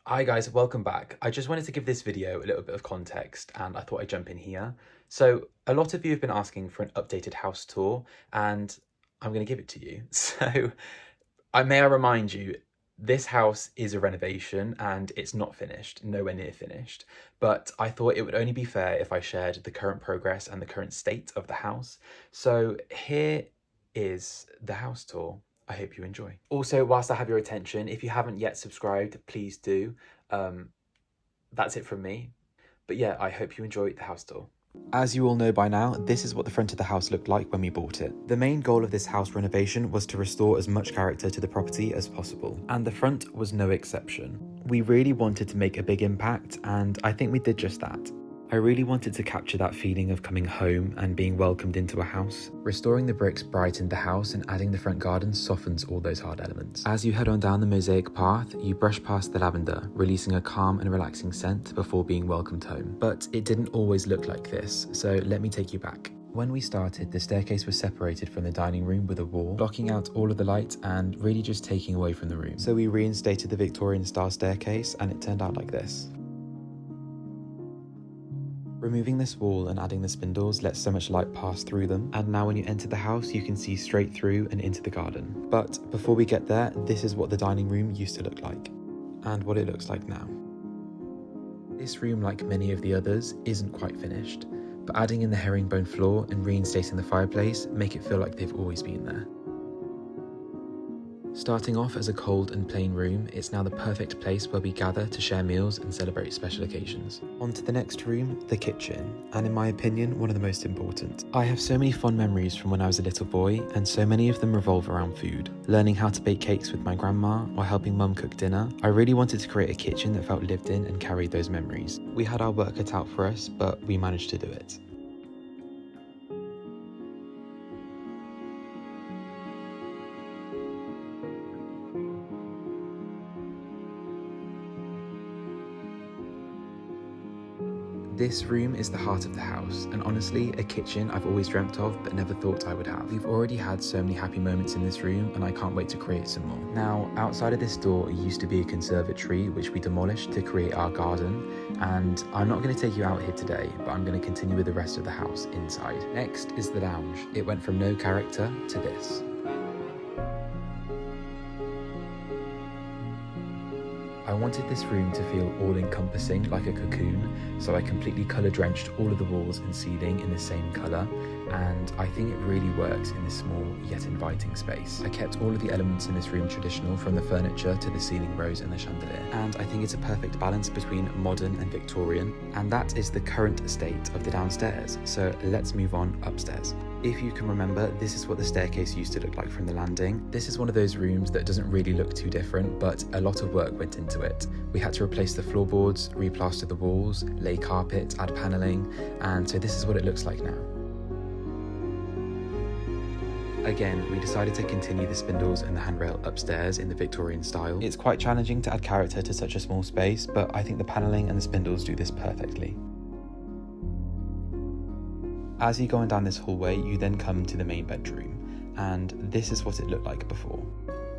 Hi guys, welcome back. I just wanted to give this video a little bit of context and I thought I'd jump in here. So a lot of you have been asking for an updated house tour and I'm going to give it to you. So may I remind you, this house is a renovation and it's not finished, nowhere near finished. But I thought it would only be fair if I shared the current progress and the current state of the house. So here is the house tour. I hope you enjoy. Also, whilst I have your attention, if you haven't yet subscribed, please do. That's it from me. But yeah, I hope you enjoy the house tour. As you all know by now, this is what the front of the house looked like when we bought it. The main goal of this house renovation was to restore as much character to the property as possible, and the front was no exception. We really wanted to make a big impact, and I think we did just that. I really wanted to capture that feeling of coming home and being welcomed into a house. Restoring the bricks brightened the house, and adding the front garden softens all those hard elements. As you head on down the mosaic path, you brush past the lavender, releasing a calm and relaxing scent before being welcomed home. But it didn't always look like this, so let me take you back. When we started, the staircase was separated from the dining room with a wall, blocking out all of the light and really just taking away from the room. So we reinstated the Victorian style staircase and it turned out like this. Removing this wall and adding the spindles lets so much light pass through them, and now when you enter the house you can see straight through and into the garden. But before we get there, this is what the dining room used to look like, and what it looks like now. This room, like many of the others, isn't quite finished, but adding in the herringbone floor and reinstating the fireplace make it feel like they've always been there. Starting off as a cold and plain room, it's now the perfect place where we gather to share meals and celebrate special occasions. On to the next room, the kitchen, and in my opinion, one of the most important. I have so many fond memories from when I was a little boy, and so many of them revolve around food. Learning how to bake cakes with my grandma, or helping mum cook dinner, I really wanted to create a kitchen that felt lived in and carried those memories. We had our work cut out for us, but we managed to do it. This room is the heart of the house, and honestly, a kitchen I've always dreamt of but never thought I would have. We've already had so many happy moments in this room, and I can't wait to create some more. Now, outside of this door used to be a conservatory which we demolished to create our garden, and I'm not going to take you out here today, but I'm going to continue with the rest of the house inside. Next is the lounge. It went from no character to this. I wanted this room to feel all-encompassing like a cocoon, so I completely colour-drenched all of the walls and ceiling in the same colour, and I think it really works in this small yet inviting space. I kept all of the elements in this room traditional, from the furniture to the ceiling rose and the chandelier, and I think it's a perfect balance between modern and Victorian, and that is the current state of the downstairs, so let's move on upstairs. If you can remember, this is what the staircase used to look like from the landing. This is one of those rooms that doesn't really look too different, but a lot of work went into it. We had to replace the floorboards, replaster the walls, lay carpet, add panelling, and so this is what it looks like now. Again, we decided to continue the spindles and the handrail upstairs in the Victorian style. It's quite challenging to add character to such a small space, but I think the panelling and the spindles do this perfectly. As you go on down this hallway, you then come to the main bedroom, and this is what it looked like before.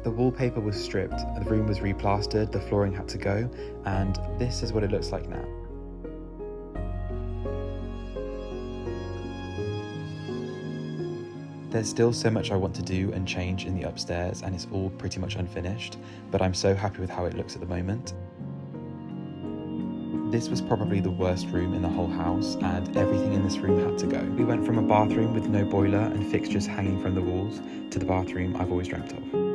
The wallpaper was stripped, the room was replastered, the flooring had to go, and this is what it looks like now. There's still so much I want to do and change in the upstairs, and it's all pretty much unfinished, but I'm so happy with how it looks at the moment. This was probably the worst room in the whole house, and everything in this room had to go. We went from a bathroom with no boiler and fixtures hanging from the walls to the bathroom I've always dreamt of.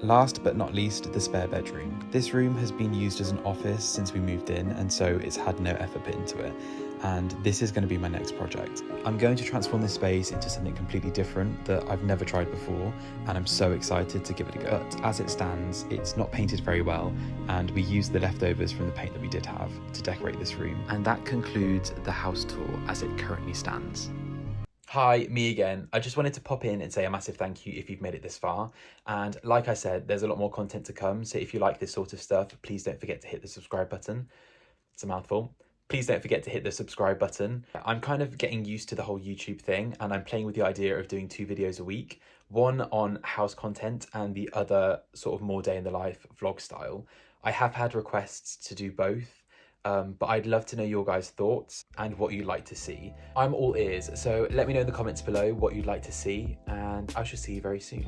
Last but not least, the spare bedroom. This room has been used as an office since we moved in, and so it's had no effort put into it. And this is going to be my next project. I'm going to transform this space into something completely different that I've never tried before, and I'm so excited to give it a go. But as it stands, it's not painted very well, and we used the leftovers from the paint that we did have to decorate this room. And that concludes the house tour as it currently stands. Hi, me again. I just wanted to pop in and say a massive thank you if you've made it this far. And like I said, there's a lot more content to come. So if you like this sort of stuff, please don't forget to hit the subscribe button. It's a mouthful. Please don't forget to hit the subscribe button. I'm kind of getting used to the whole YouTube thing, and I'm playing with the idea of doing 2 videos a week, one on house content and the other sort of more day in the life vlog style. I have had requests to do both, but I'd love to know your guys' thoughts and what you'd like to see. I'm all ears, so let me know in the comments below what you'd like to see, and I shall see you very soon.